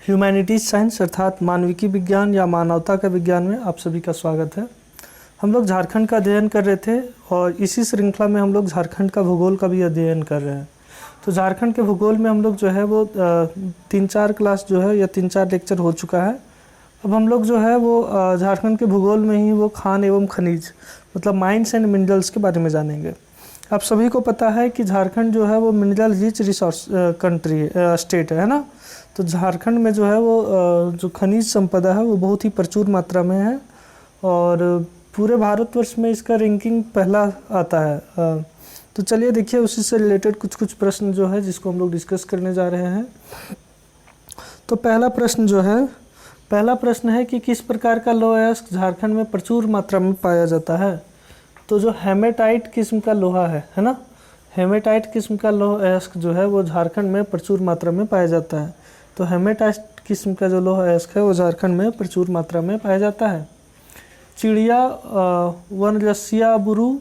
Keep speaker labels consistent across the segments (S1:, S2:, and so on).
S1: Humanities science अर्थात मानविकी विज्ञान या मानवता का विज्ञान में आप सभी का स्वागत है। हम लोग झारखंड का अध्ययन कर रहे थे और इसी श्रृंखला में हम लोग झारखंड का भूगोल का भी अध्ययन कर रहे हैं। तो झारखंड के भूगोल में हम लोग जो है वो 3-4 क्लास जो है या 3-4 लेक्चर हो चुका है। अब हम लोग जो है वो झारखंड के भूगोल में ही वो खान एवं खनिज मतलब माइंस एंड मिनरल्स के बारे में जानेंगे। आप सभी को पता है कि झारखंड जो है वो mineral rich resource country state है ना। तो झारखंड में जो है वो जो खनिज संपदा है वो बहुत ही प्रचुर मात्रा में है और पूरे भारतवर्ष में इसका रैंकिंग पहला आता है। तो चलिए देखिए उसी से रिलेटेड कुछ प्रश्न जो है जिसको हम लोग डिस्कस करने जा रहे हैं। तो पहला प्रश्न है कि किस प्रकार का लौह अयस्क झारखंड में प्रचुर मात्रा में पाया जाता है। तो जो हेमेटाइट किस्म का लोहा है ना, हेमेटाइट किस्म का लौह अयस्क जो है वो झारखंड में प्रचुर मात्रा में पाया जाता है। तो हेमेटाइट किस्म का जो लौह अयस्क है वो झारखंड में प्रचुर मात्रा में पाया जाता है। चिड़िया, वनरसिया बुरु,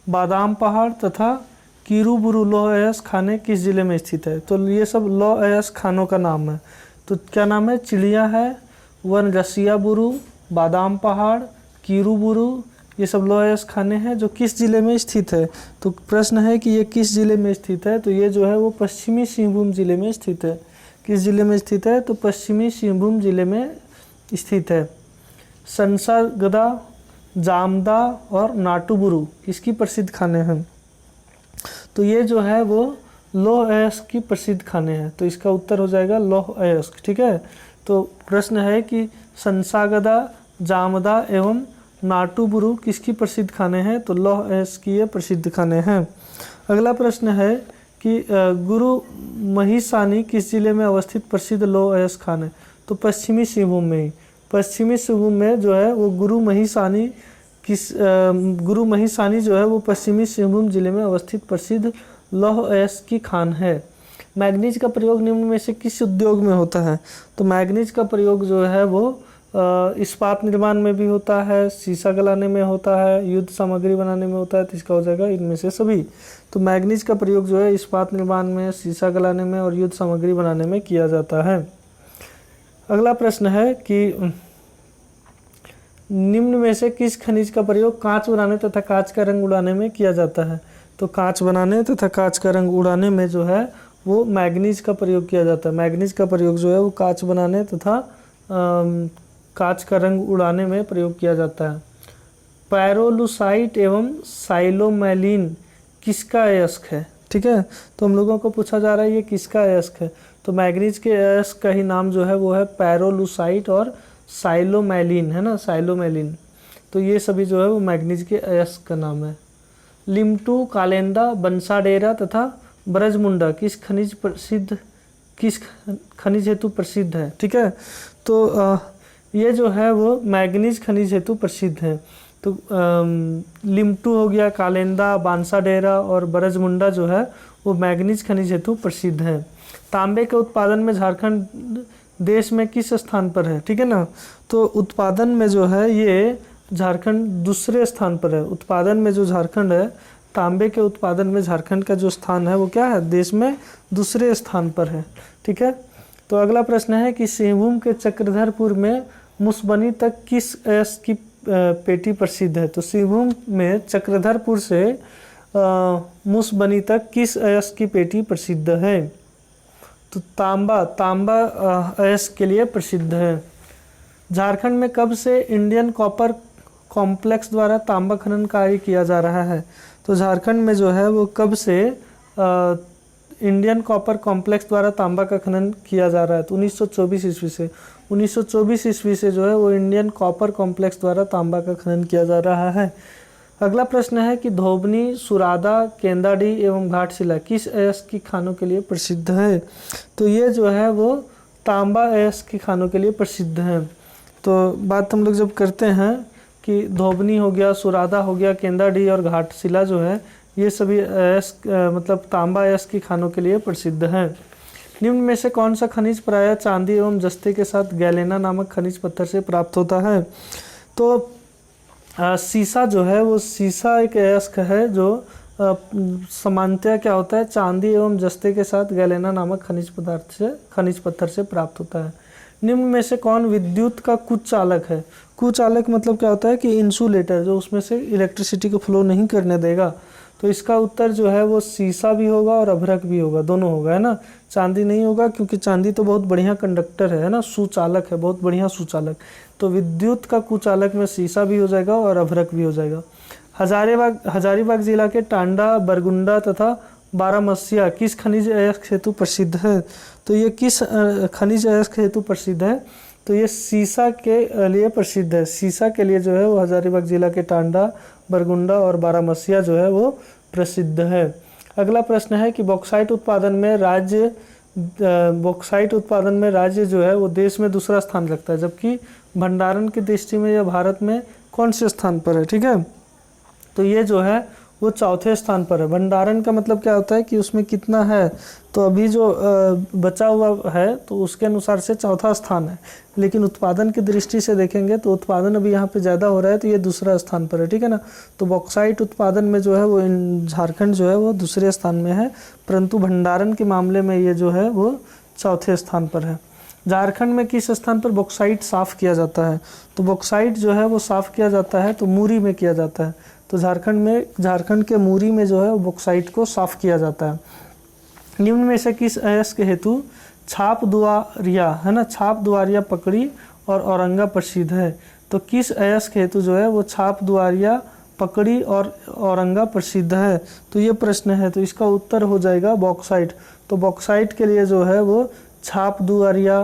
S1: बादाम पहाड़ तथा कीरूबुरु लौह अयस्क खाने किस जिले में स्थित है। तो ये सब लौह अयस्क खानों का नाम है। तो क्या नाम है? चिड़िया है, वनरसिया बुरु, बादाम पहाड़, कीरूबुरु, ये सब लौह अयस्क खाने हैं जो किस जिले में स्थित है। तो प्रश्न है कि ये किस जिले में स्थित है। तो ये जो है वो पश्चिमी सिंहभूम जिले में स्थित है। किस जिले में स्थित है? तो पश्चिमी सिंहभूम जिले में स्थित है। संसागदा, जामदा और नाटुबुरु इसकी प्रसिद्ध खाने हैं। तो ये जो है वो लौह अयस्क की प्रसिद्ध खाने हैं। तो इसका उत्तर हो जाएगा लौह अयस्क। ठीक है। तो प्रश्न है कि संसागदा, जामदा एवं नाटुबुरु किसकी प्रसिद्ध खाने हैं। तो लौह अयस्क की ये प्रसिद्ध खाने हैं। अगला प्रश्न है कि गुरु महिसानी किस जिले में अवस्थित प्रसिद्ध लौह अयस्क खान है। तो पश्चिमी सिंहभूम में ही, पश्चिमी सिंहभूम में जो है वो गुरु महिसानी जो है वो पश्चिमी सिंहभूम जिले में अवस्थित प्रसिद्ध लौह अयस्क की खान है। मैग्नीज का प्रयोग निम्न में से किस उद्योग में होता है। तो मैग्नीज का प्रयोग जो है वो इस्पात निर्माण में भी होता है, शीशा गलाने में होता है, युद्ध सामग्री बनाने में होता है। तो इसका हो जाएगा इनमें से सभी। तो मैग्नीज का प्रयोग जो है इस्पात निर्माण में, शीशा गलाने में और युद्ध सामग्री बनाने में किया जाता है। अगला प्रश्न है कि निम्न में से किस खनिज का प्रयोग कांच बनाने तथा कांच का रंग उड़ाने में किया जाता है। तो कांच बनाने तथा कांच का रंग उड़ाने में जो है वो मैग्नीज का प्रयोग किया जाता है। मैग्नीज का प्रयोग जो है वो कांच बनाने तथा कांच का रंग उड़ाने में प्रयोग किया जाता है। पैरोलुसाइट एवं साइलोमेलिन किसका अयस्क है। ठीक है। तो हम लोगों को पूछा जा रहा है ये किसका अयस्क है। तो मैग्नीज के अयस्क का ही नाम जो है वो है पैरोलुसाइट और साइलोमेलिन है ना, साइलोमेलिन। तो ये सभी जो है वो मैग्नीज के अयस्क का नाम है। लिमटू, कालेंदा, बंसाडेरा तथा ब्रजमुंडा किस खनिज हेतु प्रसिद्ध है। ठीक है। तो ये जो है वो मैग्नीज खनिज हेतु प्रसिद्ध है। तो लिमटू हो गया, कालेंदा, बांसाडेरा और ब्रजमुंडा जो है वो मैग्नीज खनिज हेतु प्रसिद्ध है। तांबे के उत्पादन में झारखंड देश में किस स्थान पर है। ठीक है ना। तो उत्पादन में जो है ये झारखंड दूसरे स्थान पर है। उत्पादन में जो झारखंड है, तांबे के उत्पादन में झारखंड का जो स्थान है वो क्या है, देश में दूसरे स्थान पर है। ठीक है। तो अगला प्रश्न है कि सिंहभूम के चक्रधरपुर में मुसबनी तक किस अयस्क की पेटी प्रसिद्ध है। तो सिंहभूम में चक्रधरपुर से मुसबनी तक किस अयस्क की पेटी प्रसिद्ध है। तो तांबा अयस्क के लिए प्रसिद्ध है। झारखंड में कब से इंडियन कॉपर कॉम्प्लेक्स द्वारा तांबा खनन कार्य किया जा रहा है। तो झारखंड में जो है वो कब से इंडियन कॉपर कॉम्प्लेक्स द्वारा तांबा का खनन किया जा रहा है। तो 1924 ईस्वी से 1924 ईस्वी से जो है वो इंडियन कॉपर कॉम्प्लेक्स द्वारा तांबा का खनन किया जा रहा है। अगला प्रश्न है कि धोबनी, सुरादा, केंदाडी एवं घाटशिला किस अयस्क की खानों के लिए प्रसिद्ध है। तो ये जो है वो तांबा अयस्क की खानों के लिए प्रसिद्ध है। तो बात हम लोग जब करते हैं कि धोबनी हो गया, सुरादा हो गया, केंदाडी और घाटशिला जो है ये सभी अयस्क मतलब तांबा अयस्क की खानों के लिए प्रसिद्ध हैं। निम्न में से कौन सा खनिज प्रायः चांदी एवं जस्ते के साथ गैलेना नामक खनिज पत्थर से प्राप्त होता है। तो सीसा जो है वो सीसा एक अयस्क है जो सामान्यतः क्या होता है, चांदी एवं जस्ते के साथ गैलेना नामक खनिज पत्थर से प्राप्त होता है। निम्न में से कौन विद्युत का कुचालक है? कुचालक मतलब क्या होता है कि इंसुलेटर, जो उसमें से इलेक्ट्रिसिटी को फ्लो नहीं करने देगा। तो इसका उत्तर जो है वो शीशा भी होगा और अभ्रक भी होगा, दोनों होगा, है ना। चांदी नहीं होगा क्योंकि चांदी तो बहुत बढ़िया कंडक्टर है ना, सुचालक है, बहुत बढ़िया सुचालक। तो विद्युत का कुचालक में शीशा भी हो जाएगा और अभ्रक भी हो जाएगा। हजारीबाग जिला के टांडा, बरगुंडा तथा बारामसिया किस खनिज अयस्क हेतु प्रसिद्ध है? तो ये किस खनिज अयस्क हेतु प्रसिद्ध है? तो ये सीसा के लिए प्रसिद्ध है। सीसा के लिए जो है वो हजारीबाग जिला के टांडा, बरगुंडा और बारामसिया जो है वो प्रसिद्ध है। अगला प्रश्न है कि बॉक्साइट उत्पादन में राज्य जो है वो देश में दूसरा स्थान रखता है, जबकि भंडारण की दृष्टि में यह भारत में कौन से स्थान पर है? ठीक है, तो ये जो है वो चौथे स्थान पर है। भंडारण का मतलब क्या होता है कि उसमें कितना है, तो अभी जो बचा हुआ है तो उसके अनुसार से चौथा स्थान है। लेकिन उत्पादन की दृष्टि से देखेंगे तो उत्पादन अभी यहाँ पे ज़्यादा हो रहा है, तो ये दूसरा स्थान पर है। ठीक है ना, तो बॉक्साइट उत्पादन में जो है वो झारखंड जो है वो दूसरे स्थान में है, परंतु भंडारण के मामले में ये जो है वो चौथे स्थान पर है। झारखंड में किस स्थान पर बॉक्साइट साफ़ किया जाता है? तो बॉक्साइट जो है वो साफ़ किया जाता है तो मूरी में किया जाता है। तो झारखंड के मूरी में जो है वो बॉक्साइट को साफ़ किया जाता है। निम्न में से किस अयस्क हेतु छाप दुआरिया, है ना, छाप दुआरिया पकड़ी और औरंगा प्रसिद्ध है? तो किस अयस्क हेतु जो है वो छाप दुआरिया पकड़ी और औरंगा प्रसिद्ध है? तो ये प्रश्न है, तो इसका उत्तर हो जाएगा बॉक्साइट। तो बॉक्साइट के लिए जो है वो छाप दुआरिया,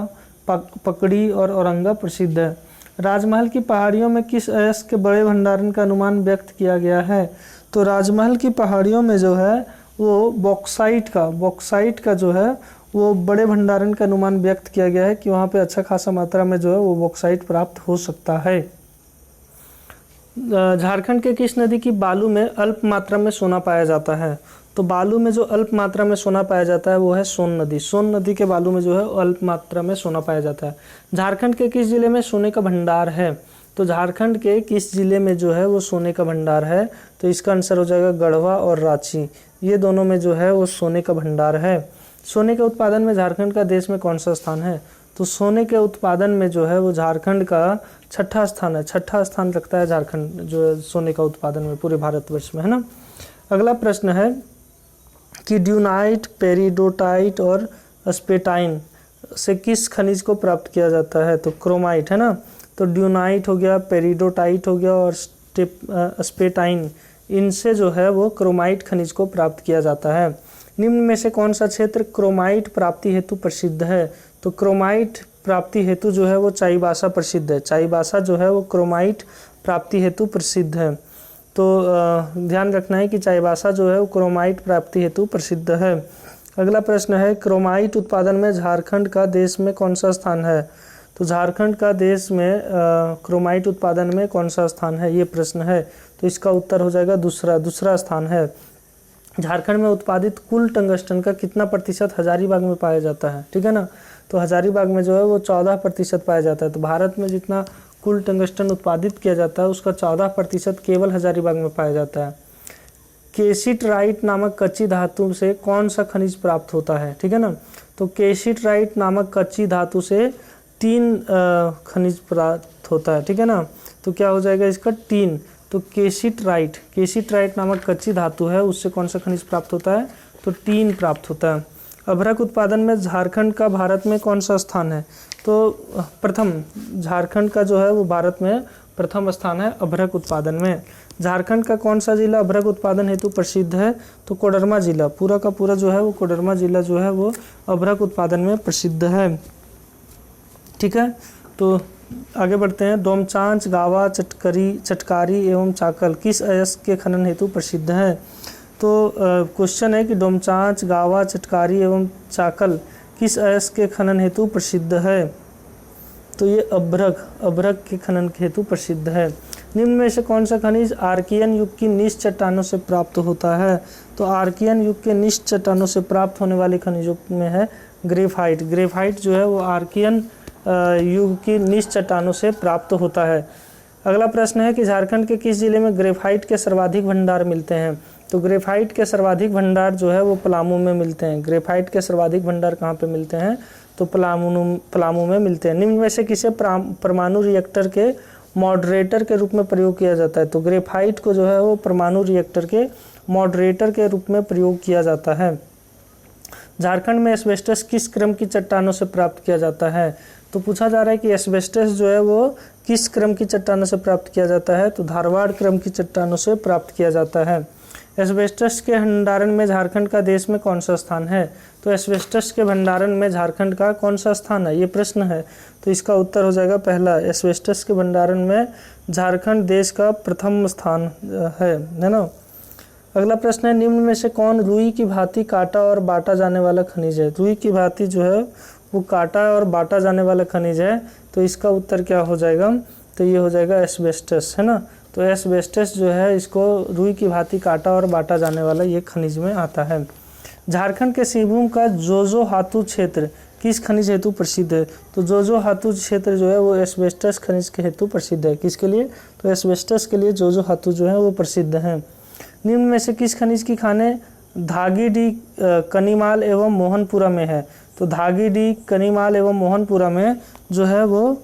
S1: पकड़ी और औरंगा प्रसिद्ध है। राजमहल की पहाड़ियों में किस अयस्क के बड़े भंडारण का अनुमान व्यक्त किया गया है? तो राजमहल की पहाड़ियों में जो है वो बॉक्साइट का जो है वो बड़े भंडारण का अनुमान व्यक्त किया गया है कि वहाँ पे अच्छा खासा मात्रा में जो है वो बॉक्साइट प्राप्त हो सकता है। झारखंड के किस नदी की बालू में अल्प मात्रा में सोना पाया जाता है? तो बालू में जो अल्प मात्रा में सोना पाया जाता है वो है सोन नदी। सोन नदी के बालू में जो है अल्प मात्रा में सोना पाया जाता है। झारखंड के किस जिले में सोने का भंडार है? तो झारखंड के किस जिले में जो है वो सोने का भंडार है? तो इसका आंसर हो जाएगा गढ़वा और रांची, ये दोनों में जो है वो सोने का भंडार है। सोने के उत्पादन में झारखंड का देश में कौन सा स्थान है? तो सोने के उत्पादन में जो है वो झारखंड का छठा स्थान है। छठा स्थान रखता है झारखंड जो है सोने का उत्पादन में पूरे भारतवर्ष में, है ना। अगला प्रश्न है कि ड्यूनाइट, पेरिडोटाइट और स्पेटाइन से किस खनिज को प्राप्त किया जाता है? तो क्रोमाइट, है ना। तो ड्यूनाइट हो गया, पेरिडोटाइट हो गया और स्पेटाइन, इनसे जो है वो क्रोमाइट खनिज को प्राप्त किया जाता है। निम्न में से कौन सा क्षेत्र क्रोमाइट प्राप्ति हेतु प्रसिद्ध है? तो क्रोमाइट प्राप्ति हेतु जो है वो चाईबासा प्रसिद्ध है। चाईबासा जो है वो क्रोमाइट प्राप्ति हेतु प्रसिद्ध है। तो ध्यान रखना है कि चाईबासा जो है वो क्रोमाइट प्राप्ति हेतु प्रसिद्ध है। अगला प्रश्न है क्रोमाइट उत्पादन में झारखंड का देश में कौन सा स्थान है? तो झारखंड का देश में क्रोमाइट उत्पादन में कौन सा स्थान है, ये प्रश्न है। तो इसका उत्तर हो जाएगा दूसरा स्थान है। झारखंड में उत्पादित कुल टंगस्टन का कितना प्रतिशत हजारीबाग में पाया जाता है? ठीक है ना, तो हजारीबाग में जो है वो 14% पाया जाता है। तो भारत में जितना कुल टंगस्टन उत्पादित किया जाता है उसका 14% केवल हजारीबाग में पाया जाता है। केसिटराइट नामक कच्ची धातु से कौन सा खनिज प्राप्त होता है? ठीक है ना, तो केसिटराइट नामक कच्ची धातु से 3 खनिज प्राप्त होता है। ठीक है ना, तो क्या हो जाएगा इसका 3। तो केसिटराइट नामक कच्ची धातु है, उससे कौन सा खनिज प्राप्त होता है? तो 3 प्राप्त होता है। अभ्रक उत्पादन में झारखंड का भारत में कौन सा स्थान है? तो प्रथम, झारखंड का जो है वो भारत में प्रथम स्थान है अभ्रक उत्पादन में। झारखंड का कौन सा जिला अभ्रक उत्पादन हेतु प्रसिद्ध है? तो कोडरमा जिला, पूरा का पूरा जो है वो कोडरमा जिला जो है वो अभ्रक उत्पादन में प्रसिद्ध है। ठीक है, तो आगे बढ़ते हैं। डोमचांच, गावा, चटकारी एवं चाकल किस अयस्क के खनन हेतु प्रसिद्ध है? तो क्वेश्चन है कि डोमचांच, गावा, चटकारी एवं चाकल किस अयस्क के खनन हेतु प्रसिद्ध है? तो ये अभ्रक के खनन के हेतु प्रसिद्ध है। निम्न में से कौन सा खनिज आर्कियन युग की निश्च चट्टानों से प्राप्त होता है? तो आर्कियन युग के निश्च चट्टानों से प्राप्त होने वाले खनिजों में है ग्रेफाइट। ग्रेफाइट जो है वो आर्कियन युग की निश्च चट्टानों से प्राप्त होता है। अगला प्रश्न है कि झारखंड के किस जिले में ग्रेफाइट के सर्वाधिक भंडार मिलते हैं? तो ग्रेफाइट के सर्वाधिक भंडार जो है वो पलामू में मिलते हैं। ग्रेफाइट के सर्वाधिक भंडार कहाँ पे मिलते हैं? तो पलामू में मिलते हैं। निम्न में से किसे परमाणु रिएक्टर के मॉडरेटर के रूप में प्रयोग किया जाता है? तो ग्रेफाइट को जो है वो परमाणु रिएक्टर के मॉडरेटर के रूप में प्रयोग किया जाता है। झारखंड में एस्बेस्टस किस क्रम की चट्टानों से प्राप्त किया जाता है? तो पूछा जा रहा है कि एस्बेस्टस जो है वो किस क्रम की चट्टानों से प्राप्त किया जाता है? तो धारवाड़ क्रम की चट्टानों से प्राप्त किया जाता है। एस्बेस्टस के भंडारण में झारखंड का देश में कौन सा स्थान है? तो एस्बेस्टस के भंडारण में झारखंड का कौन सा स्थान है, ये प्रश्न है। तो इसका उत्तर हो जाएगा पहला, एस्बेस्टस के भंडारण में झारखंड देश का प्रथम स्थान है ना। अगला प्रश्न है, निम्न में से कौन रुई की भांति काटा और बांटा जाने वाला खनिज है? रुई की भांति जो है वो काटा और बांटा जाने वाला खनिज है। तो इसका उत्तर क्या हो जाएगा? तो ये हो जाएगा एस्बेस्टस, है ना। तो एस्बेस्टस जो है इसको रुई की भांति काटा और बांटा जाने वाला ये खनिज में आता है। झारखंड के सिंहभूम का जोजो हातू क्षेत्र किस खनिज हेतु प्रसिद्ध है? तो जोजो हातू क्षेत्र जो है वो एस्बेस्टस खनिज के हेतु प्रसिद्ध है। किसके लिए? तो एस्बेस्टस के लिए जोजो हातू जो है वो प्रसिद्ध है। निम्न में से किस खनिज की खानें धागीडी, कनीमाल एवं मोहनपुरा में है? तो धागीडी, कनीमाल एवं मोहनपुरा में जो है वो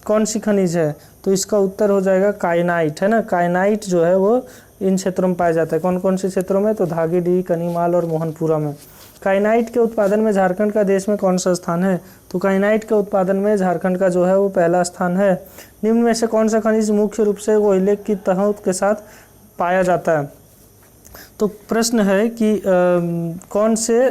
S1: कौन सी खनिज है? तो इसका उत्तर हो जाएगा काइनाइट, है ना। काइनाइट जो है वो इन क्षेत्रों में पाया जाता है। कौन कौन से क्षेत्रों में? तो धागीडी, कनीमाल और मोहनपुरा में। काइनाइट के उत्पादन में झारखंड का देश में कौन सा स्थान है? तो काइनाइट के उत्पादन में झारखंड का जो है वो पहला स्थान है। निम्न में से कौन सा खनिज मुख्य रूप से कोयले की तहों के साथ पाया जाता है? तो प्रश्न है कि कौन से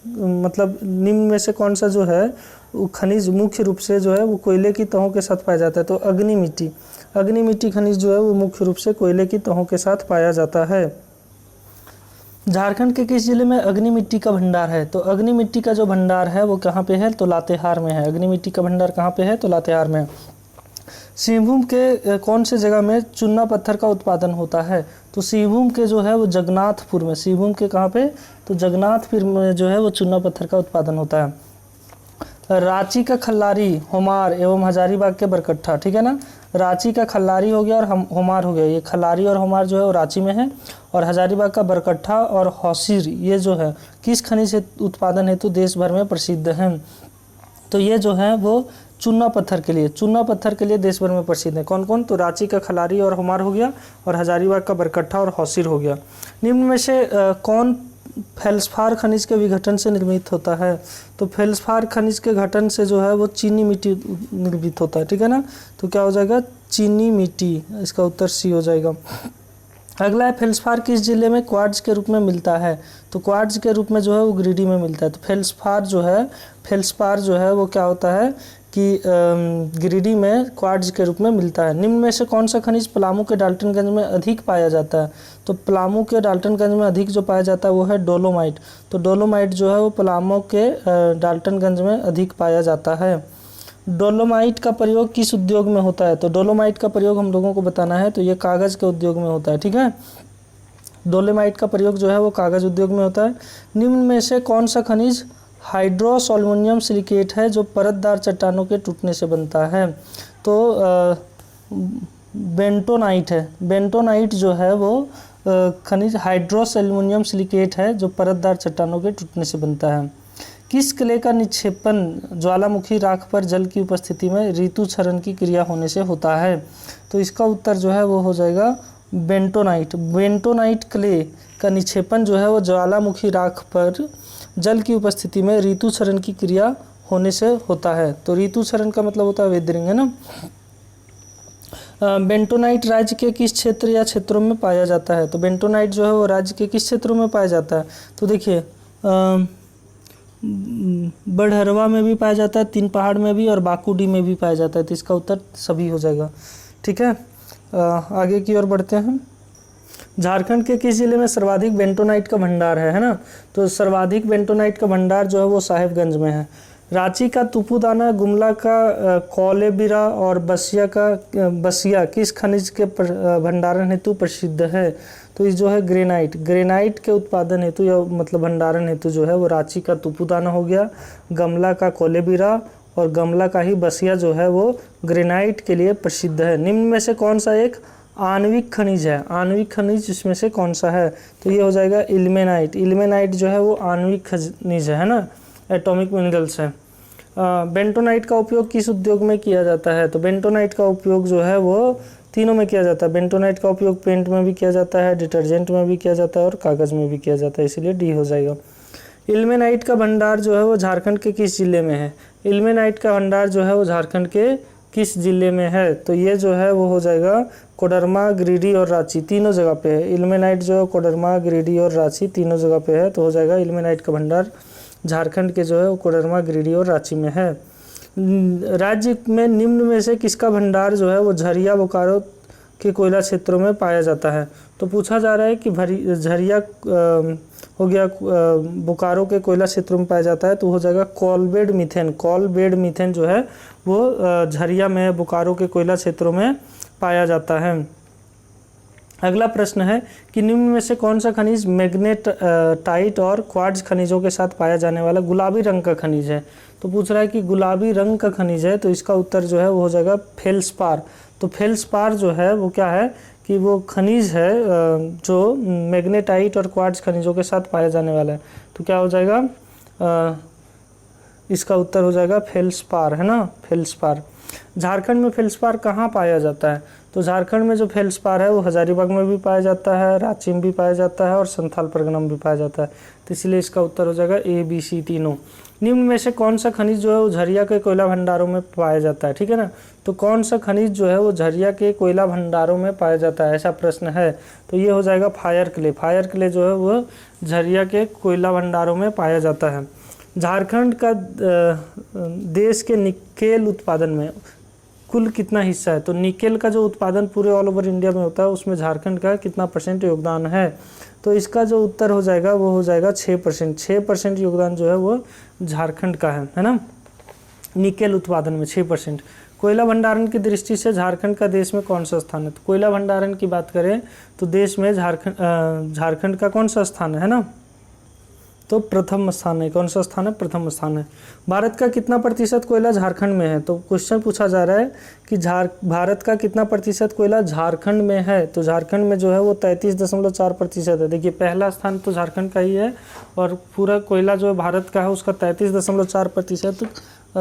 S1: मतलब निम्न में से कौन सा जो है वो खनिज मुख्य रूप से जो है वो कोयले की तहों के साथ पाया जाता है? तो अग्नि मिट्टी, अग्नि मिट्टी खनिज जो है वो मुख्य रूप से कोयले की तहों के साथ पाया जाता है। झारखंड के किस जिले में अग्नि मिट्टी का भंडार है? तो अग्नि मिट्टी का जो भंडार है वो कहाँ पे है? तो लातेहार में है। अग्नि मिट्टी का भंडार कहाँ पे है? तो लातेहार में। सिंहभूम के कौन से जगह में चूना पत्थर का उत्पादन होता है? तो सिंहभूम के जो है वो जगन्नाथपुर में। सिंहभूम के कहाँ पे? तो जगन्नाथपुर में जो है वो चूना पत्थर का उत्पादन होता है। रांची का खल्लारी, होमार एवं हजारीबाग के बरकट्ठा, ठीक है ना। रांची का खल्लारी हो गया और होमार हो गया। ये खल्लारी और होमार जो है वो रांची में है। और हजारीबाग का बरकट्ठा और हौसीर ये जो है किस खनिज उत्पादन हेतु देश भर में प्रसिद्ध हैं? तो ये जो है वो चूना पत्थर के लिए, चूना पत्थर के लिए देश भर में प्रसिद्ध है। कौन कौन? तो रांची का खलारी और होमार हो गया और हजारीबाग का बरकट्ठा और हौसीर हो गया। निम्न में से कौन फेल्सफार खनिज के विघटन से निर्मित होता है? तो फेल्सफार खनिज के घटन से जो है वो चीनी मिट्टी निर्मित होता है, ठीक है ना। तो क्या हो जाएगा? चीनी मिट्टी। इसका उत्तर सी हो जाएगा। अगला है, फेल्सफार किस जिले में क्वार्ट्ज के रूप में मिलता है? तो क्वार्ट्ज के रूप में जो है वो गिरिडीह में मिलता है। तो फेल्सपार जो है वो क्या होता है कि गिरिडीह में क्वार्ट्ज के रूप में मिलता है। निम्न में से कौन सा खनिज पलामू के डाल्टनगंज में अधिक पाया जाता है? तो पलामू के डाल्टनगंज में अधिक जो पाया जाता है वो है डोलोमाइट। तो डोलोमाइट जो है वो पलामू के डाल्टनगंज में अधिक पाया जाता है। डोलोमाइट का प्रयोग किस उद्योग में होता है? तो डोलोमाइट का प्रयोग हम लोगों को बताना है, तो ये कागज़ के उद्योग में होता है, ठीक है। डोलोमाइट का प्रयोग जो है वो कागज़ उद्योग में होता है। निम्न में से कौन सा खनिज हाइड्रोस एल्युमिनियम सिलिकेट है जो परतदार चट्टानों के टूटने से बनता है? तो बेंटोनाइट है। बेंटोनाइट जो है वो खनिज हाइड्रोस एल्युमिनियम सिलिकेट है जो परतदार चट्टानों के टूटने से बनता है। किस क्ले का निक्षेपण ज्वालामुखी राख पर जल की उपस्थिति में ऋतु क्षरण की क्रिया होने से होता है? तो इसका उत्तर जो है वो हो जाएगा बेंटोनाइट। बेंटोनाइट क्ले का निक्षेपण जो है वो ज्वालामुखी राख पर जल की उपस्थिति में ऋतु क्षरण की क्रिया होने से होता है। तो ऋतु क्षरण का मतलब होता है वेदरिंग, है ना। बेंटोनाइट राज्य के किस क्षेत्र या क्षेत्रों में पाया जाता है? तो बेंटोनाइट जो है वो राज्य के किस क्षेत्रों में पाया जाता है? तो देखिए बड़हरवा में भी पाया जाता है, तीन पहाड़ में भी, और बाकुडी में भी पाया जाता है। तो इसका उत्तर सभी हो जाएगा, ठीक है। आगे की ओर बढ़ते हैं। झारखंड के किस जिले में सर्वाधिक बेंटोनाइट का भंडार है ना। तो सर्वाधिक बेंटोनाइट का भंडार जो है वो साहेबगंज में है। रांची का तुपुदाना, गुमला का कोलेबिरा और बसिया किस खनिज के भंडारण हेतु प्रसिद्ध है? तो ये जो है ग्रेनाइट के उत्पादन हेतु या मतलब भंडारण हेतु जो है वो रांची का तुपुदाना हो गया, गमला का कोलेबिरा और गमला का ही बसिया जो है वो ग्रेनाइट के लिए प्रसिद्ध है। निम्न में से कौन सा एक आणविक खनिज है? आणविक खनिज इसमें से कौन सा है? तो ये हो जाएगा इल्मेनाइट। इल्मेनाइट जो है वो आणविक खनिज है ना। एटॉमिक मिनरल्स हैं। बेंटोनाइट का उपयोग किस उद्योग में किया जाता है? तो बेंटोनाइट का उपयोग जो है वो तीनों में किया जाता है। बेंटोनाइट का उपयोग पेंट में भी किया जाता है, डिटर्जेंट में भी किया जाता है और कागज़ में भी किया जाता है, इसीलिए डी हो जाएगा। इल्मेनाइट का भंडार जो है वो झारखंड के किस जिले में है? इल्मेनाइट का भंडार जो है वो झारखंड के किस जिले में है? तो ये जो है वो हो जाएगा कोडरमा, गिरिडीह और रांची, तीनों जगह पे है। इल्मेनाइट जो है कोडरमा, गिरिडीह और रांची तीनों जगह पे है, तो हो जाएगा इल्मेनाइट का भंडार झारखंड के जो है वो कोडरमा, गिरिडीह और रांची में है। राज्य में निम्न में से किसका भंडार जो है वो झरिया, बोकारो के कोयला क्षेत्रों में पाया जाता है? तो पूछा जा रहा है कि झरिया हो गया बोकारो के कोयला क्षेत्रों में पाया जाता है, तो हो जाएगा कोलबेड मीथेन। कोलबेड मीथेन जो है वो झरिया में, बोकारो के कोयला क्षेत्रों में पाया जाता है। अगला प्रश्न है कि निम्न में से कौन सा खनिज मैग्नेटाइट और क्वार्ट्ज खनिजों के साथ पाया जाने वाला गुलाबी रंग का खनिज है? तो पूछ रहा है कि गुलाबी रंग का खनिज है, तो इसका उत्तर जो है वो हो जाएगा फेल्सपार। तो फेल्सपार जो है वो क्या है कि वो खनिज है जो मैग्नेटाइट और क्वार्ट्ज खनिजों के साथ पाया जाने वाला है, तो क्या हो जाएगा? इसका उत्तर हो जाएगा फेल्सपार, है ना, फेल्सपार। झारखंड में फेल्सपार कहाँ पाया जाता है? तो झारखंड में जो फेल्सपार है वो हजारीबाग में भी पाया जाता है, रांची में भी पाया जाता है और संथाल परगना में भी पाया जाता है, तो इसलिए इसका उत्तर हो जाएगा ए, बी, सी तीनों। निम्न में से कौन सा खनिज जो है वो झरिया के कोयला भंडारों में पाया जाता है? ठीक है ना, तो कौन सा खनिज जो है वो झरिया के कोयला भंडारों में पाया जाता है, ऐसा प्रश्न है, तो ये हो जाएगा फायर क्ले। फायर क्ले जो है वो झरिया के कोयला भंडारों में पाया जाता है। झारखंड का देश के निकेल उत्पादन में कुल कितना हिस्सा है? तो निकेल का जो उत्पादन पूरे ऑल ओवर इंडिया में होता है उसमें झारखंड का कितना % योगदान है? तो इसका जो उत्तर हो जाएगा वो हो जाएगा 6%। 6% योगदान जो है वो झारखंड का है ना, निकेल उत्पादन में 6%। कोयला भंडारण की दृष्टि से झारखंड का देश में कौन सा स्थान है? तो कोयला भंडारण की बात करें तो देश में झारखंड का कौन सा स्थान है ना, तो प्रथम स्थान है। कौन सा स्थान है? प्रथम स्थान है। भारत का कितना % कोयला झारखंड में है? तो क्वेश्चन पूछा जा रहा है कि भारत का कितना % कोयला झारखंड में है? तो झारखंड में जो है वो 33.4% है। देखिए पहला स्थान तो झारखंड का ही है और पूरा कोयला जो भारत का है उसका 33.4%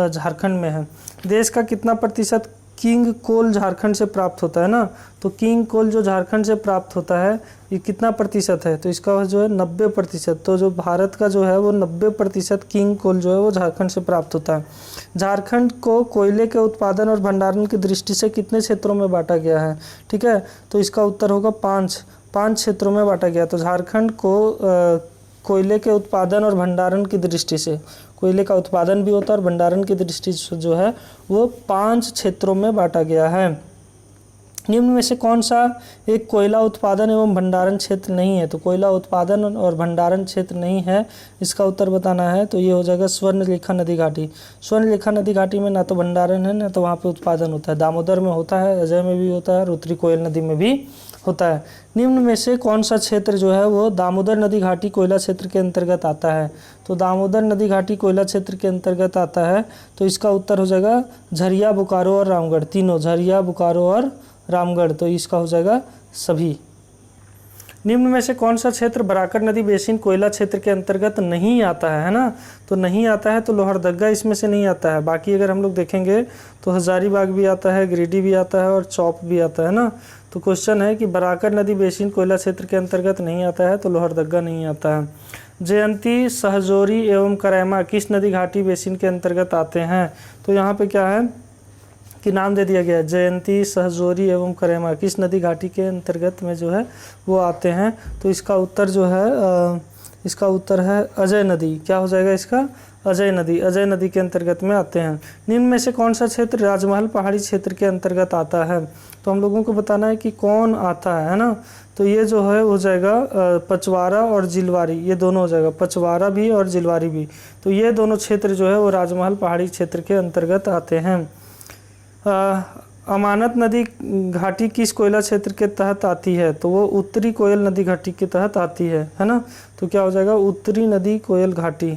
S1: झारखंड में है। देश का कितना % किंग कोल झारखंड से प्राप्त होता है ना, तो किंग कोल जो झारखंड से प्राप्त होता है ये कितना % है? तो इसका जो है 90%। तो जो भारत का जो है वो 90% किंग कोल जो है वो झारखंड से प्राप्त होता है। झारखंड को कोयले के उत्पादन और भंडारण की दृष्टि से कितने क्षेत्रों में बांटा गया है? ठीक है, तो इसका उत्तर होगा 5 क्षेत्रों में बांटा गया। तो झारखंड को कोयले के उत्पादन और भंडारण की दृष्टि से, कोयले का उत्पादन भी होता है और भंडारण की दृष्टि से जो है वो 5 क्षेत्रों में बांटा गया है। निम्न में से कौन सा एक कोयला उत्पादन एवं भंडारण क्षेत्र नहीं है? तो कोयला उत्पादन और भंडारण क्षेत्र नहीं है, इसका उत्तर बताना है, तो ये हो जाएगा स्वर्णरेखा नदी घाटी। स्वर्णरेखा नदी घाटी में ना तो भंडारण है ना तो वहाँ पे उत्पादन होता है। दामोदर में होता है, अजय में भी होता है और उत्तरी कोयल नदी में भी होता है। निम्न में से कौन सा क्षेत्र जो है वो दामोदर नदी घाटी कोयला क्षेत्र के अंतर्गत आता है? तो दामोदर नदी घाटी कोयला क्षेत्र के अंतर्गत आता है, तो इसका उत्तर हो जाएगा झरिया, बोकारो और रामगढ़, तीनों, झरिया, बोकारो और रामगढ़, तो इसका हो जाएगा सभी। निम्न में से कौन सा क्षेत्र बराकर नदी बेसिन कोयला क्षेत्र के अंतर्गत नहीं आता है ना, तो नहीं आता है तो लोहरदगा इसमें से नहीं आता है। बाकी अगर हम लोग देखेंगे तो हजारीबाग भी आता है, गिरिडीह भी आता है और चौप भी आता है ना। तो क्वेश्चन है कि बराकर नदी बेसिन कोयला क्षेत्र के अंतर्गत नहीं आता है तो लोहरदगा नहीं आता है। जयंती, सहजोरी एवं करैमा किस नदी घाटी बेसिन के अंतर्गत आते हैं? तो यहाँ पे क्या है कि नाम दे दिया गया है, जयंती, सहजोरी एवं करैमा किस नदी घाटी के अंतर्गत में जो है वो आते हैं। तो इसका उत्तर जो है इसका उत्तर है अजय नदी। क्या हो जाएगा इसका? अजय नदी, अजय नदी के अंतर्गत में आते हैं। निम्न में से कौन सा क्षेत्र राजमहल पहाड़ी क्षेत्र के अंतर्गत आता है? तो हम लोगों को बताना है कि कौन आता है ना, तो ये जो है हो जाएगा पचवारा और जिलवारी, ये दोनों हो जाएगा, पचवारा भी और जिलवारी भी, तो ये दोनों क्षेत्र जो है वो राजमहल पहाड़ी क्षेत्र के अंतर्गत आते हैं। अमानत नदी घाटी किस कोयला क्षेत्र के तहत आती है? तो वो उत्तरी कोयल नदी घाटी के तहत आती है ना, तो क्या हो जाएगा उत्तरी नदी कोयल घाटी,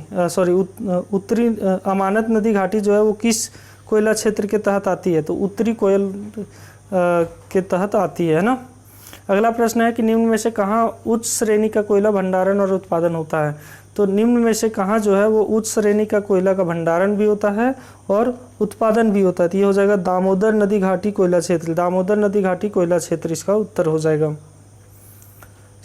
S1: उत्तरी अमानत नदी घाटी जो है वो किस कोयला क्षेत्र के तहत आती है? तो उत्तरी कोयल के तहत आती है ना। अगला प्रश्न है कि निम्न में से कहाँ उच्च श्रेणी का कोयला भंडारण और उत्पादन होता है? तो निम्न में से कहाँ जो है वो उच्च श्रेणी का कोयला का भंडारण भी होता है और उत्पादन भी होता है? तो ये हो जाएगा दामोदर नदी घाटी कोयला क्षेत्र। दामोदर नदी घाटी कोयला क्षेत्र इसका उत्तर हो जाएगा।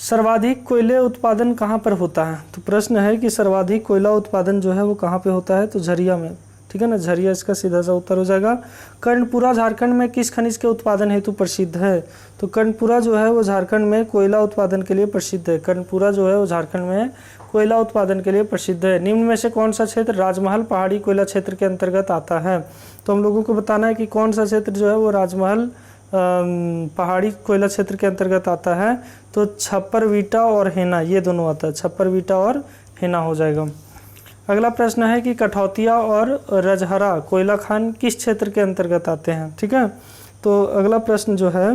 S1: सर्वाधिक कोयले उत्पादन कहाँ पर होता है? तो प्रश्न है कि सर्वाधिक कोयला उत्पादन जो है वो कहाँ पे होता है? तो झरिया में, ठीक है ना, झरिया इसका सीधा सा उत्तर हो जाएगा। कर्णपुरा झारखंड में किस खनिज के उत्पादन हेतु प्रसिद्ध है? तो कर्णपुरा जो है वो झारखंड में कोयला उत्पादन के लिए प्रसिद्ध है। कर्णपुरा जो है वो झारखंड में कोयला उत्पादन के लिए प्रसिद्ध है। निम्न में से कौन सा क्षेत्र राजमहल पहाड़ी कोयला क्षेत्र के अंतर्गत आता है? तो हम लोगों को बताना है कि कौन सा क्षेत्र जो है वो राजमहल पहाड़ी कोयला क्षेत्र के अंतर्गत आता है। तो छप्परवीटा और हेना, ये दोनों आता है, छप्परवीटा और हेना हो जाएगा। अगला प्रश्न है कि कठौतिया और रजहरा कोयला खान किस क्षेत्र के अंतर्गत आते हैं? ठीक है, तो अगला प्रश्न जो है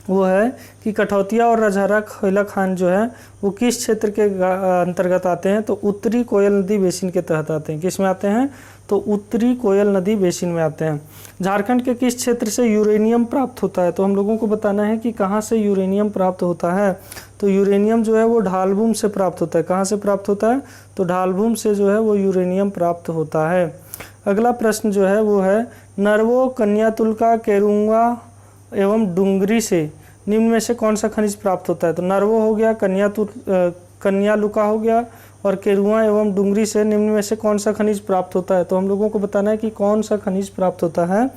S1: वो है कि कठौतिया और रजहरा कोयला खान जो है वो किस क्षेत्र के अंतर्गत आते हैं? तो उत्तरी कोयल नदी बेसिन के तहत आते हैं। किस में आते हैं? तो उत्तरी कोयल नदी बेसिन में आते हैं। झारखंड के किस क्षेत्र से यूरेनियम प्राप्त होता है? तो हम लोगों को बताना है कि कहाँ से यूरेनियम प्राप्त होता है। तो यूरेनियम जो है वो ढालभूम से प्राप्त होता है। कहाँ से प्राप्त होता है? तो ढालभूम से जो है वो यूरेनियम प्राप्त होता है। अगला प्रश्न जो है वो है नरवो, कन्यातुल्का, केरुआ एवं डुंगरी से निम्न में से कौन सा खनिज प्राप्त होता है? तो नरवो हो गया, कन्यालुका हो गया और केरुआ एवं डुंगरी से निम्न में से कौन सा खनिज प्राप्त होता है? तो हम लोगों को बताना है कि कौन सा खनिज प्राप्त होता है।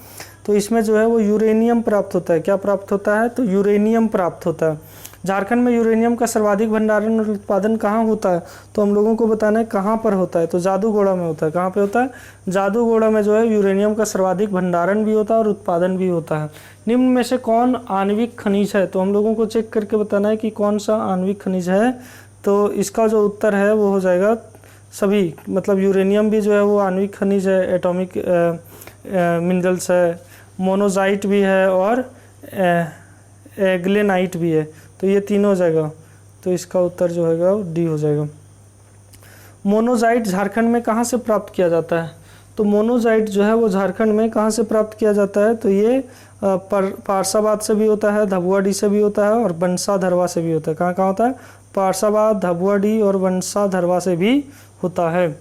S1: तो इसमें जो है वो यूरेनियम प्राप्त होता है। क्या प्राप्त होता है? तो यूरेनियम प्राप्त होता है। झारखंड में यूरेनियम का सर्वाधिक भंडारण और उत्पादन कहाँ होता है? तो हम लोगों को बताना है कहाँ पर होता है। तो जादूगोड़ा में होता है। कहाँ पे होता है? जादूगोड़ा में जो है यूरेनियम का सर्वाधिक भंडारण भी होता है और उत्पादन भी होता है। निम्न में से कौन आणविक खनिज है? तो हम लोगों को चेक करके बताना है कि कौन सा आणविक खनिज है। तो इसका जो उत्तर है वो हो जाएगा सभी, मतलब यूरेनियम भी जो है वो आणविक खनिज है, एटॉमिक मिनरल्स है, मोनोजाइट भी है और ग्लेनाइट भी है। तो ये तीनों हो जाएगा। तो इसका उत्तर जो है डी हो जाएगा। मोनोजाइट झारखंड में कहाँ से प्राप्त किया जाता है? तो मोनोजाइट जो है वो झारखंड में कहाँ से प्राप्त किया जाता है? तो ये पारसाबाद से भी होता है, धबुआडी से भी होता है और बंसा धरवा से भी होता है। कहाँ कहाँ होता है? पारसाबाद, धबुआडी और बंसा धरवा से भी होता है।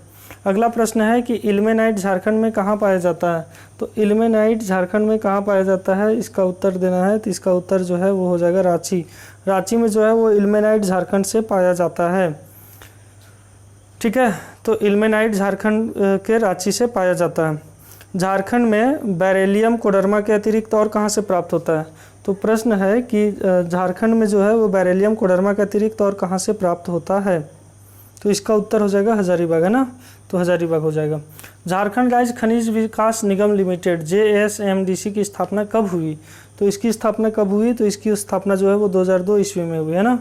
S1: अगला प्रश्न है कि इल्मेनाइट झारखंड में कहाँ पाया जाता है? तो इल्मेनाइट झारखंड में कहाँ पाया जाता है, इसका उत्तर देना है। तो इसका उत्तर जो है वो हो जाएगा रांची। रांची में जो है वो इल्मेनाइट झारखंड से पाया जाता है। ठीक है, तो इल्मेनाइट झारखंड के रांची से पाया जाता है। झारखंड में बेरिलियम कोडरमा के अतिरिक्त और कहाँ से प्राप्त होता है? तो प्रश्न है कि झारखंड में जो है वो बेरिलियम कोडरमा के अतिरिक्त और कहाँ से प्राप्त होता है? तो इसका उत्तर हो जाएगा हजारीबाग, है ना। तो हजारीबाग हो जाएगा। झारखंड राज्य खनिज विकास निगम लिमिटेड JSMDC की स्थापना कब हुई? तो इसकी स्थापना कब हुई? तो इसकी स्थापना जो है वो 2002 ईस्वी में हुई, है ना।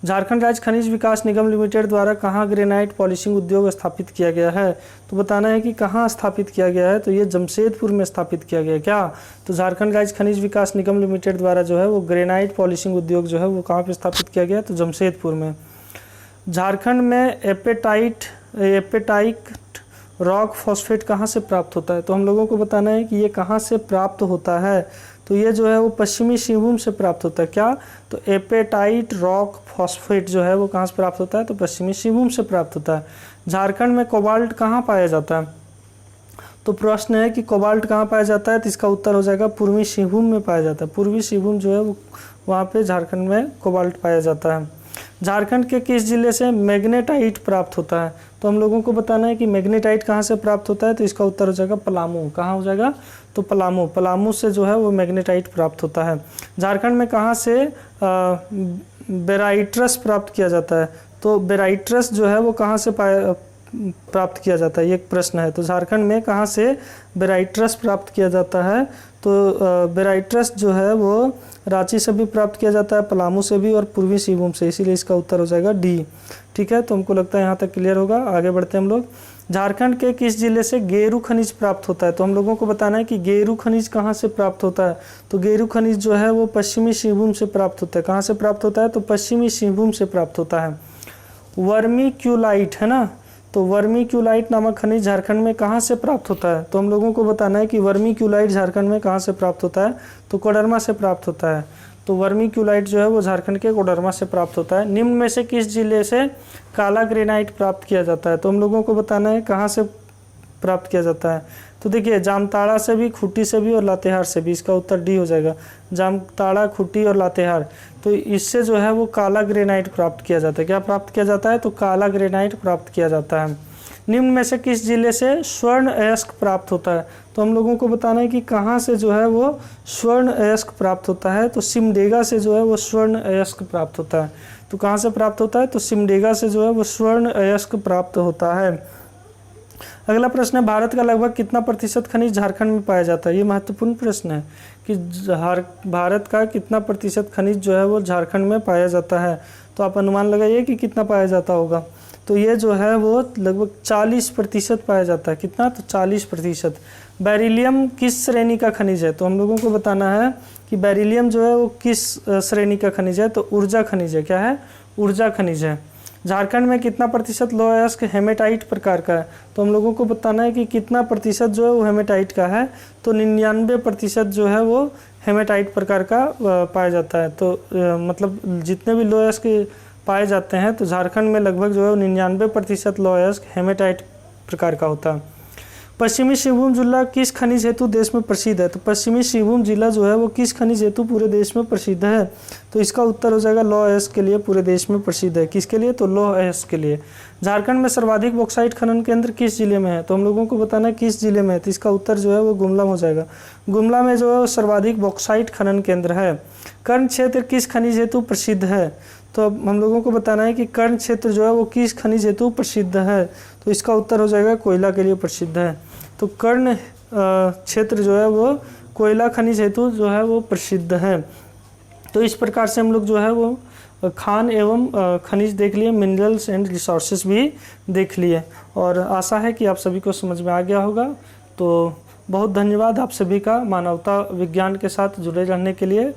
S1: झारखंड राज्य खनिज विकास निगम लिमिटेड द्वारा कहाँ ग्रेनाइट पॉलिशिंग उद्योग स्थापित किया गया है? तो बताना है कि कहाँ स्थापित किया गया है। तो ये जमशेदपुर में स्थापित किया गया। क्या? तो झारखंड राज्य खनिज विकास निगम लिमिटेड द्वारा जो है वो ग्रेनाइट पॉलिशिंग उद्योग जो है वो कहाँ पे स्थापित किया गया? तो जमशेदपुर में। झारखंड में एपेटाइट रॉक फॉस्फेट कहाँ से प्राप्त होता है? तो हम लोगों को बताना है कि ये कहाँ से प्राप्त होता है। तो ये जो है वो पश्चिमी सिंहभूम से प्राप्त होता है। क्या? तो एपेटाइट रॉक फॉस्फेट जो है वो कहाँ से प्राप्त होता है? तो पश्चिमी सिंहभूम से प्राप्त होता है। झारखंड में कोबाल्ट कहाँ पाया जाता है? तो प्रश्न है कि कोबाल्ट कहाँ पाया जाता है? तो इसका उत्तर हो जाएगा पूर्वी सिंहभूम में पाया जाता है। पूर्वी सिंहभूम जो है वो वहाँ पे झारखंड में कोबाल्ट पाया जाता है। झारखंड के किस जिले से मैग्नेटाइट प्राप्त होता है? तो हम लोगों को बताना है कि मैग्नेटाइट कहाँ से प्राप्त होता है। तो इसका उत्तर हो जाएगा पलामू। कहाँ हो जाएगा? तो पलामू। पलामू से जो है वो मैग्नेटाइट प्राप्त होता है। झारखंड में कहाँ से बेराइट्रस प्राप्त किया जाता है? तो बेराइट्रस जो है वो कहाँ से प्राप्त किया जाता है, ये एक प्रश्न है। तो झारखंड में कहाँ से बेराइट्रस प्राप्त किया जाता है? तो बेराइट्रस जो है वो रांची से भी प्राप्त किया जाता है, पलामू से भी और पूर्वी सिंहभूम से। इसीलिए इसका उत्तर हो जाएगा डी। ठीक है, तो हमको लगता है यहाँ तक क्लियर होगा। आगे बढ़ते हैं हम लोग। झारखंड के किस जिले से गेरू खनिज प्राप्त होता है? तो हम लोगों को बताना है कि गेरू खनिज कहाँ से प्राप्त होता है। तो गेरू खनिज जो है वो पश्चिमी सिंहभूम से प्राप्त होता है। कहाँ से प्राप्त होता है? तो पश्चिमी सिंहभूम से प्राप्त होता है। वर्मीक्यूलाइट, है ना। तो वर्मीक्यूलाइट नामक खनिज झारखंड में कहाँ से प्राप्त होता है? तो हम लोगों को बताना है कि वर्मीक्यूलाइट झारखंड में कहाँ से प्राप्त होता है? तो कोडरमा से प्राप्त होता है। तो वर्मीक्यूलाइट जो है वो झारखंड के कोडरमा से प्राप्त होता है। निम्न में से किस जिले से काला ग्रेनाइट प्राप्त किया जाता है? तो हम लोगों को बताना है कहाँ से प्राप्त किया जाता है। तो देखिए जामताड़ा से भी, खूंटी से भी और लातेहार से भी। इसका उत्तर डी हो जाएगा, जामताड़ा, खूंटी और लातेहार। तो इससे जो है वो काला ग्रेनाइट प्राप्त किया जाता है। क्या प्राप्त किया जाता है? तो काला ग्रेनाइट प्राप्त किया जाता है। निम्न में से किस जिले से स्वर्ण अयस्क प्राप्त होता है? तो हम लोगों को बताना है कि कहाँ से जो है वो स्वर्ण अयस्क प्राप्त होता है। तो सिमडेगा से जो है वो स्वर्ण अयस्क प्राप्त होता है। तो कहाँ से प्राप्त होता है? तो सिमडेगा से जो है वो स्वर्ण अयस्क प्राप्त होता है। अगला प्रश्न है, भारत का लगभग कितना प्रतिशत खनिज झारखंड में पाया जाता है? ये महत्वपूर्ण प्रश्न है कि भारत का कितना प्रतिशत खनिज जो है वो झारखंड में पाया जाता है। तो आप अनुमान लगाइए कि कितना पाया जाता होगा। तो ये जो है वो लगभग 40% पाया जाता है। कितना? तो 40%। बेरिलियम किस श्रेणी का खनिज है? तो हम लोगों को बताना है कि बेरिलियम जो है वो किस श्रेणी का खनिज है। तो ऊर्जा खनिज है। क्या है? ऊर्जा खनिज है। झारखंड में कितना प्रतिशत लौह अयस्क हेमेटाइट प्रकार का है? तो हम लोगों को बताना है कि कितना प्रतिशत जो है वो हेमेटाइट का है। तो 99% जो है वो हेमेटाइट प्रकार का पाया जाता है। तो मतलब जितने भी लौह अयस्क पाए जाते हैं तो झारखंड में लगभग जो है 99% लौह अयस्क हेमेटाइट प्रकार का होता है। पश्चिमी सिंहभूम जिला किस खनिज हेतु देश में प्रसिद्ध है? तो पश्चिमी सिंहभूम जिला जो है वो किस खनिज हेतु पूरे देश में प्रसिद्ध है? तो इसका उत्तर हो जाएगा लौह अयस्क के लिए पूरे देश में प्रसिद्ध है। किसके लिए? तो लौह अयस्क के लिए। झारखंड में सर्वाधिक बॉक्साइट खनन केंद्र किस जिले में है? तो हम लोगों को बताना है किस जिले में है। तो इसका उत्तर जो है वो गुमला में हो जाएगा। गुमला में जो है सर्वाधिक बॉक्साइट खनन केंद्र है। कर्ण क्षेत्र किस खनिज हेतु प्रसिद्ध है? तो अब हम लोगों को बताना है कि कर्ण क्षेत्र जो है वो किस खनिज हेतु प्रसिद्ध है। तो इसका उत्तर हो जाएगा कोयला के लिए प्रसिद्ध है। तो कर्ण क्षेत्र जो है वो कोयला खनिज हेतु जो है वो प्रसिद्ध है। तो इस प्रकार से हम लोग जो है वो खान एवं खनिज देख लिए, मिनरल्स एंड रिसोर्सेज भी देख लिए, और आशा है कि आप सभी को समझ में आ गया होगा। तो बहुत धन्यवाद आप सभी का मानवता विज्ञान के साथ जुड़े रहने के लिए।